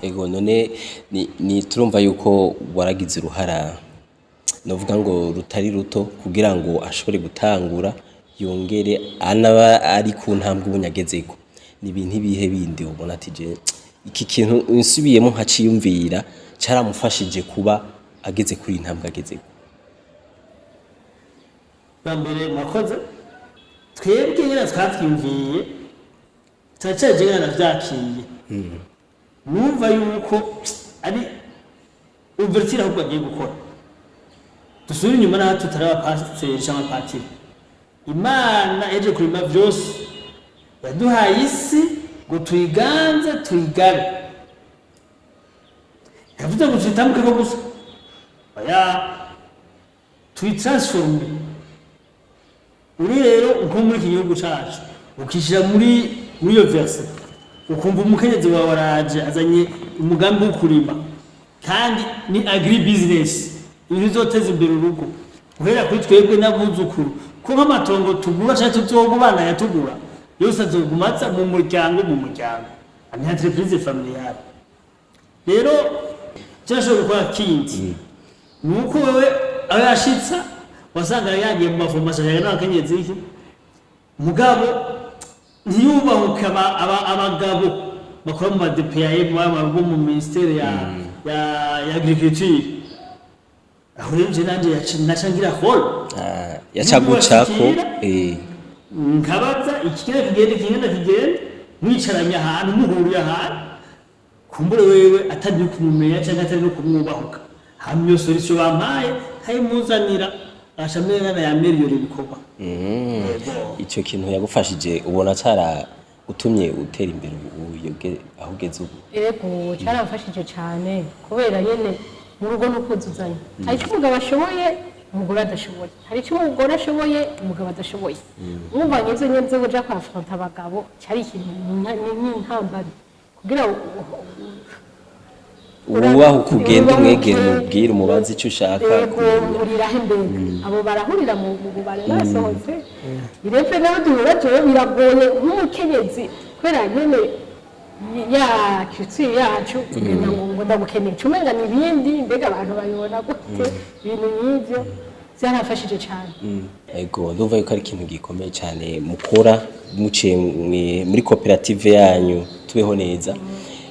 ego none ni turumva yuko waragize uruhara novuga ngo rutari ruto kugira ngo ashobore gutangura yongere anaba ari ku ntambwe ubunyagezeko ni ibintu ibihe bindi ubona ati je iki kintu insubiyemo nkaciyumvira caramufashije kuba ageze kuri intambwe agezeko. Bambere mwakoze twebwe nyine twatwimviye turacaje nyine navyakiye numva yuko ari ouverture ahubwo agiye gukora dusubira inyuma naho tutaraba pasiteri cyangwa patiri imana eje kurima vyose yaduhaye isi ngo tuyiganze tuyigabe yavuze ngo tuyitambuke ko gusa oya tuyitransforme uri rero nko muri iki gihugu cacu ukishira muri iyo verse ukumva umukenyezi wawe araje azanye umugambi wo kurima kandi ni agri business ibintu bizoteza imbere urugo uhera kuri twebwe n'abuzukuru ko nk'amatongo tugura cyangwa tuzogubana yatugura yose azogumatsa mu muryango ani entreprise familiale rero cyashobora gukora kindi nuko wewe aho yashitsa wasanga yagiye mu maformation yawe n'abakenyezi iki mugabo ntiyubahuka abagabo bakora mu DPAE bo mu ministere ya agriculture aho rero je nanje nacangira hall yacagucako nkabaza ikigenda kigenda mwicaranya ahantu muhuriye ahantu kumbure wewe atari kumumenya cyangwa atari no kumwubahuka hamyo solution bampaye hayimuzanira ashamera na yameriyore bikorwa ico kintu yagufashije ubona cara utumye utera imbere aho ugeze ubu. Yego caramfashije cyane kubera yene mu rugo no kuzuzanya hari icyo umugabo ashoboye umugore adashoboye hari icyo umugore ashoboye umugabo adashoboye umva ngize nyenze ngo ja kwafronta abagabo cyari ikintu n'intambara kugira ubaho kugenda umwegera umubwira umubazi icyo ushaka kuriraho imbere abo barahurira mu bubare basohotse irepfe nawe duhura cyo biragoye nk'umukenyezi kubera nyene ya culture yacu kugenda ngo ndagukeneye cumenga nibindi mbega abantu bayibona gute ibintu nk'ivyo byarafashije cyane. Ego ndumva yuko ari ikintu gikomeye cyane mukora muciye muri koperative yanyu tubeho neza.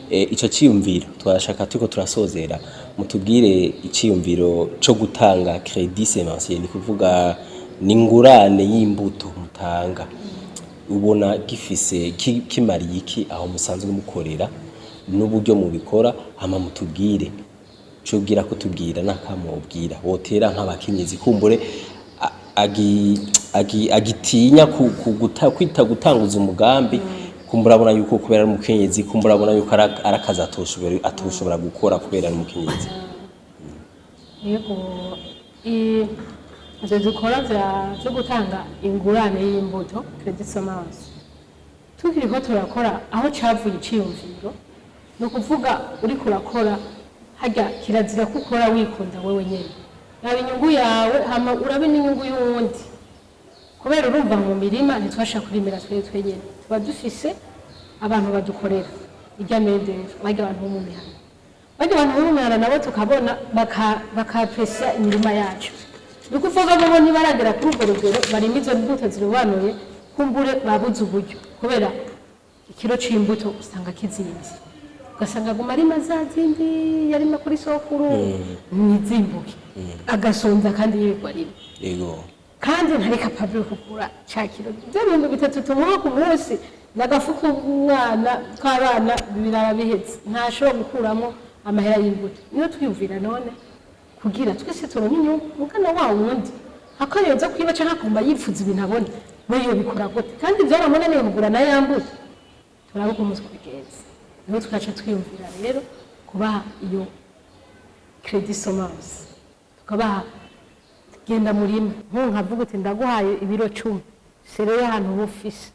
Ico ciyumviro twashaka tuko turasozera mutubwire iciyumviro cyo gutanga credit semencier ni kuvuga ningurane y'imbuto mutanga ubona gifise kimariye iki aho musanzwe mukorera n'uburyo mubikora hama mutubwire cubwira ko tubwira nakamubwira wotera nk'abakenyezi kumbure agitinya kwita gutanguza umugambi kumbura abona yuko kubera umukenyezi kumbura abona yuko arakaza atoshobora gukora kubera umukenyezi. Yego izo dukora zo gutanga ingurane y'imbuto credit semence tukiriho turakora aho cavuye iciyumviro no kuvuga uri kurakora hajya kirazira ko ukora wikunda wewe nyene nawe inyungu yawe hama urabe n'inyungu y'uwundi kubera urumva mu mirima ntitwasha kurimira twe nyene tuba dufise abantu badukorera ijya medef bajya abantu mu mihana bajya abantu mu mihana nabo tukabona bakapressa imirima yacu bikuvuga bo ntibaragera kuri urwo rugero barimo izo mbuto zirobanuye kumbure babuze uburyo kubera ikiro c'imbuto usanga kizinze ugasanga guma ari mazazindi yarima kuri sokuru nizimbuke agasonza kandi yirwa rimwe yego kandi ntari capable kugura cakiro by'ibintu bitatu tumuha ku munsi nagafuka umwana tw'abana birara bihetse ntashobora gukuramo amahera y'imbuto niyo twiyumvira none kugira twese turonke inyungu mugana wa wundi akayoza kwiba canka kumba yipfuza ibintu abona weyo bikora gute kandi byaramunaniye kugura na yambuto turabuka umunsi kubigenza niho tukaca twiyumvira rero kubaha iyo credit semence tukabaha genda murima nkavuga uti ndaguhaye ibiro 10 sereye ahantu bufise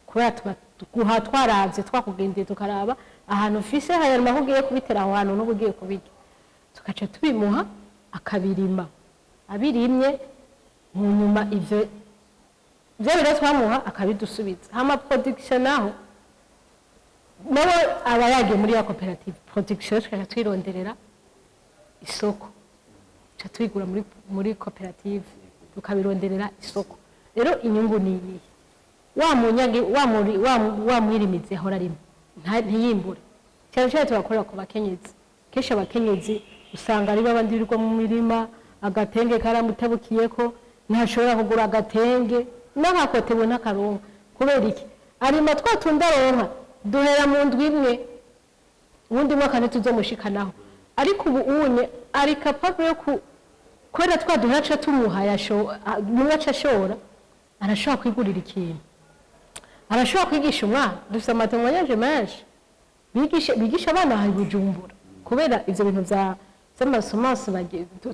kubera tuguha twaravye twakugendeye tukaraba ahantu ufise hayarima kugiye kubitera aho hantu n'ubugiye kubirya tukaca tubimuha akabirima abirimye mu nyuma ivyo biro twamuha akabidusubiza hama production naho nawe aba yagiye muri ya koperative production tukaja twironderera isoko tuca twigura muri koperative tukabironderera isoko rero inyungu ni iyi wa munyage wa mwirimizi ahora arimo ntiyimbura cyane cyane tubakorera ku bakenyezi kenshi abakenyezi usanga ari babandi birirwa mu mirima agatenge karamutabukiyeko ntashobora kugura agatenge n'abakotewe n'akaronka kubera iki arima twatunda ronka duhera mu ndwi imwe ubundi mwaka ntituzomushikanaho ariko ubu unye ari capable yo kubera twaduhera ca tumuha mwaca ashora arashobora kwigurira ikintu arashobora kwigisha umwana dufite amatongo yaje menshi bigisha abana hari Bujumbura kubera ivyo bintu vy'amasomansi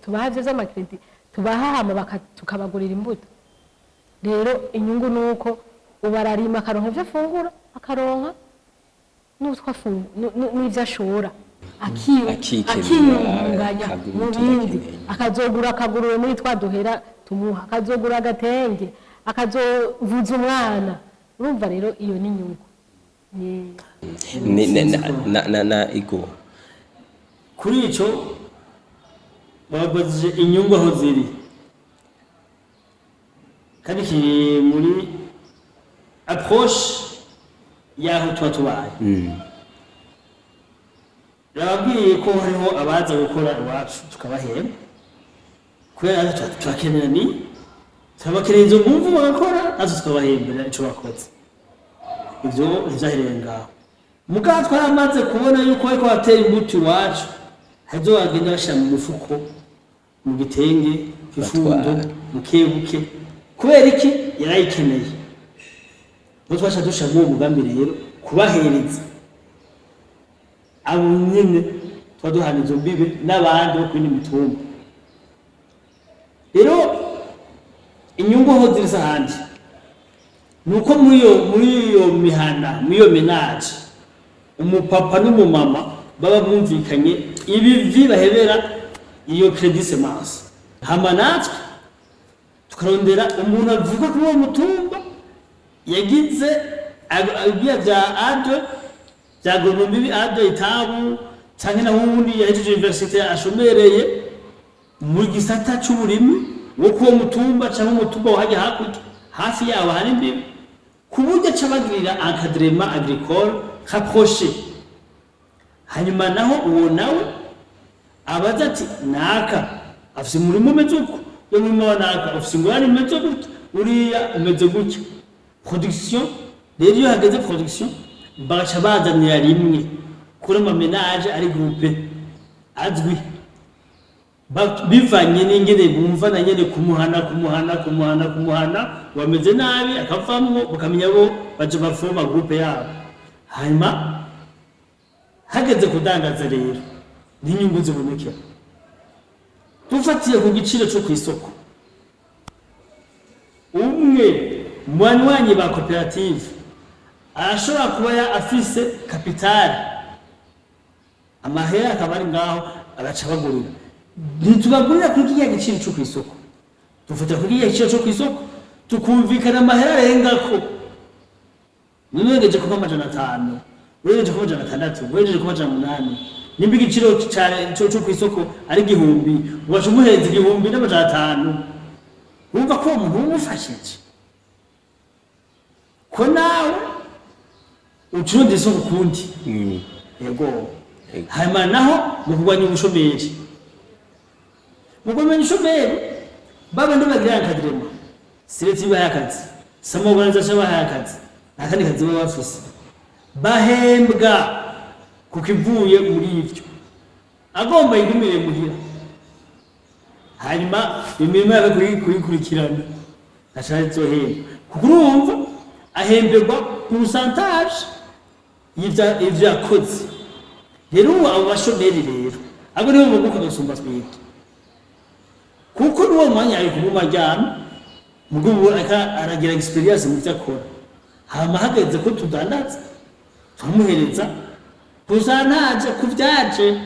tubaha vyo z'amakredi tubaha hama tukabagurira imbuto rero inyungu nuko ubararima akaronka ivyo afungura akaronka n'ivyo ashora akiyunganya mu bindi akagurura muri twaduhera tumuha akazogura agatenge akazovuza umwana urumva rero iyo ni inyungu na igo kuri ico babajije inyungu aho ziri kandi kiri muri approche yaho tuba tubaye rababwiye ko hariho abaza gukora iwacu tukabahemba kubera turakenera ni turabakenera izo mpamvu bagakora natwe tukabahembera ico bakoze ivyo ntivyahereye ngaho mugabo twaramaze kubona yuko ariko batera imbuto iwacu hazo bagenda bashira mu mufuko mu gitenge kifundo mukebuke kubera iki yarayikeneye ngo twasha dusha mu mugambi rero kubahereza abo nyene twaduhana izo mbibe n'abandi bo kwindi mitumba rero inyungu aho ziri ahandi nuko muri iyo mihana muri iyo menage umupapa n'umumama baba bumvikanye ibivi bahebera iyo credit semence hama natwe tukarondera umuntu avuga kuri uwo mutumba yagize ibiya vya ade vya agronomie ade itabu canke naho ubundi yahejeje universite ashomereye mu gisata c'uburimi wo kuwo mutumba canke umutumba wahajya hakurya hafi yabo hari imbibi kuburyo cabagirira encadrement agricole rapproché hanyuma naho uwo nawe abaza ati naka afise umurimo umeze uko yo murimo wa naka afise ingorane umeze gutya uriya umeze gutya production rero iyo hageze production bagaca bazanira rimwe kuri amamenage ari groupe azwi bivanye n'ingene bumva na nyene kumuhana wameze nabi akavamwo bakamenya bo baje bafoma groupe yabo hanyuma hageze kudandaza rero n'inyungu zibonekera tufatiye ku giciro cyo kw'isoko umwe mu banywanyi ba koperative arashobora kuba afise kapitali amahera akaba ari ngaho agaca bagurira ntitubagurira kuri kiriya giciro cyo kw'isoko dufatira kuri kiriya giciro cyo kw'isoko tukumvikana amahera arengako niwegeje kuba 500 wegeje kuba 600 wegeje kuba 800 nimba igiciro cyo kw'isoko ari 1000 ugaca umuhereza 1500 wumva ko umuntu umufashije ko nawe ucuruza isoko kundi yego hanyuma naho mu kurwanya ubushomeri baba ndo bagira akadrema sireti bayakazi samoganiza bayakazi akandi kazi baba bafise bahembwa kukivuye muri ivyo agomba igumire muhira hanyuma imirimo yawe kurikurikirana ashaka zohera kukurumva ahemberwa pourcentage y'ivyo yakoze rero abo bashomeri rero abo nibo baguka gasumba twite kuko nuwo mwanya ari kuguma jana mugubu aragira experience mu cyakora hama hageze ko tudandaza tumuhereza pourcentage kuvyaje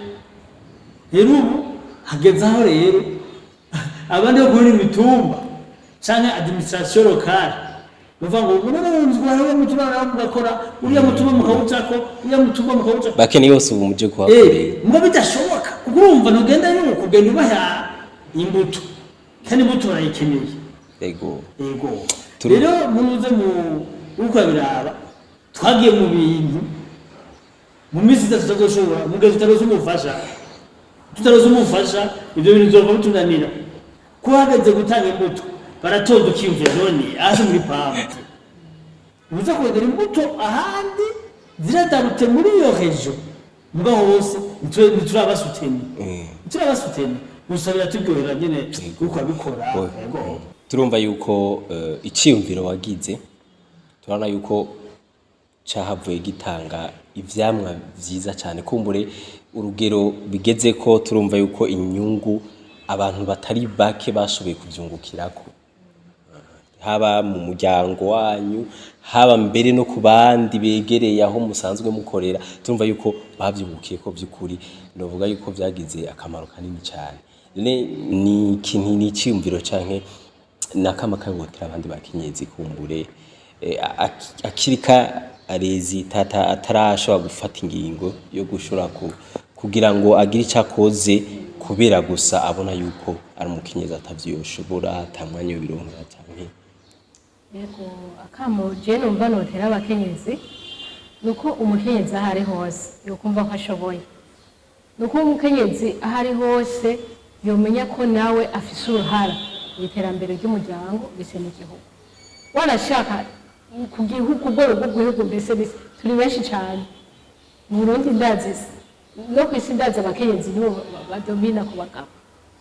rero ubu hageze aho rero abandi bo kuri mitumba canke administration locale bavuga ngo munarunzwe hariho mutumba nawe mugakora uriya mutumba mukawucako uriya mutumba mukawucako bakene yose ubu muje kuhakorera muba bidashoboka kuko urumva ntugenda n'uko ugenda ubaha imbuto kandi imbuto barayikeneye yego rero muze uko biraba twagiye mu bintu mu minsi itatu tutazoshobora mugeze tutaroze umufasha ibyo bintu bizova bitunanira ko hageze gutanga imbuto baratonda ukiyumvira none aje muri pamu uza kurondera imbuto ahandi ziratarute muri iyo rejo mugabo hose ntiturabasuteni gusa biraturyohera nyene kuko abikora turumva yuko iciyumviro wagize turabona yuko cahavuye gitanga ivyamwa vyiza cyane kumbure urugero bigeze ko turumva yuko inyungu abantu batari bake bashoboye kuvyungukirako haba mu muryango wanyu haba mbere no ku bandi begereye aho musanzwe mukorera turumva yuko bavyungukiye ko byukuri novuga yuko vyagize akamaro kanini cyane ni ikintu ni iciyumviro canke nakama kagotera abandi bakenyezi kumbure akirika arezi tata atarashobora gufata ingingo yo gushora kugira ngo agire icyakoze kubera gusa abona yuko ari umukenyezi atavyoshobora atamwanya w'ibironka cyane yego akamo je numva notera abakenyezi nuko umukenyezi ahari hose yokumva ko ashoboye nuko umukenyezi ahari hose yomenya ko nawe afise uruhara mu iterambere ry'umuryango ndetse n'igihugu wanashaka ku gihugu ubworo bw'igihugu mbese turi benshi cyane mu Burundi ndazi no kwisi ndazi abakenyezi nibo badomina ku bagabo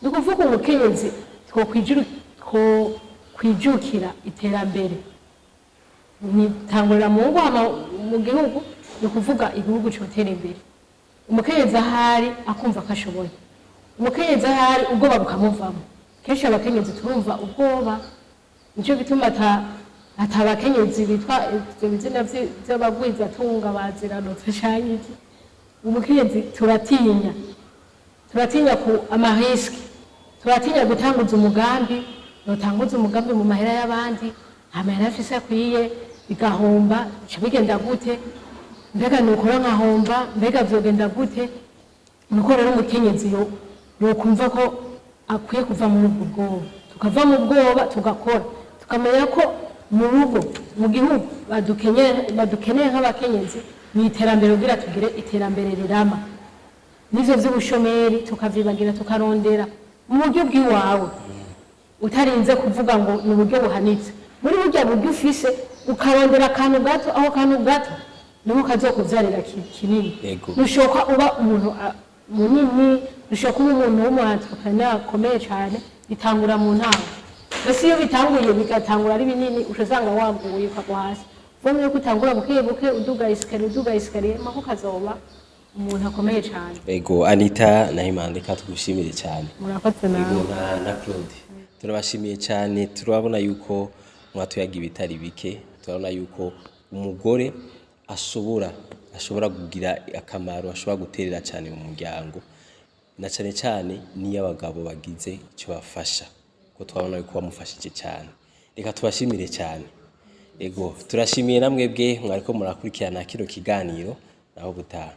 ni ukuvuga umukenyezi kwijukira iterambere nitangurira mu ngo mu gihugu ni ukuvuga igihugu cyotera imbere umukenyezi ahari akumva ko ashoboye umukenyezi ahari ubwoba bukamuvamo kenshi abakenyezi turumva ubwoba nicyo bituma atabakenyezi bitwa ibyo bizina by'abagwiza tunga baziranutse shanyiki umukenyezi turatinya ku amahiski turatinya gutanguza umugambi notanguza umugambi mu mahera y'abandi amahera afise akwiye bigahomba bigenda gute mbega nukora nkahomba mbega vyogenda gute nuko rero umukenyezi yokumva ko akwiye kuva muri ubwo bwoba tukava mu bwoba tugakora tukamenya ko mu rugo mu gihugu badukeneye nk'abakenyezi mu iterambere kugira tugire iterambere rirama n'ivyo vy'ubushomeri tukavyibagira tukarondera mu buryo bw'iwawe utarinze kuvuga ngo ni uburyo buhanitse muri burya buryo ufise ukarondera akantu gato aho kantu gato niho kazokuvyarira kinini nushoka uba umuntu munini nushoka uba umuntu w'umuentrepreneur akomeye cyane bitangura mu ntango basi iyo bitanguye bigatangura ari binini ushazanga wambuye ukagwa hasi vumye ko utangura buke uduga iskariye mako kazoba umuntu akomeye cyane ego Anita na Imande katugushimire cyane murakoze nawe na Claude turabashimiye cyane turabona yuko mwatuyaga ibitari bike turabona yuko umugore ashobora kugira akamaro ashobora guterera cyane mu muryango na cyane cyane niyo abagabo bagize icyo bafasha ko twabona yuko bamufashije cyane reka tubashimire cyane ego turashimiye namwe bwe mwariko murakurikirana kino kiganiro naho gutaha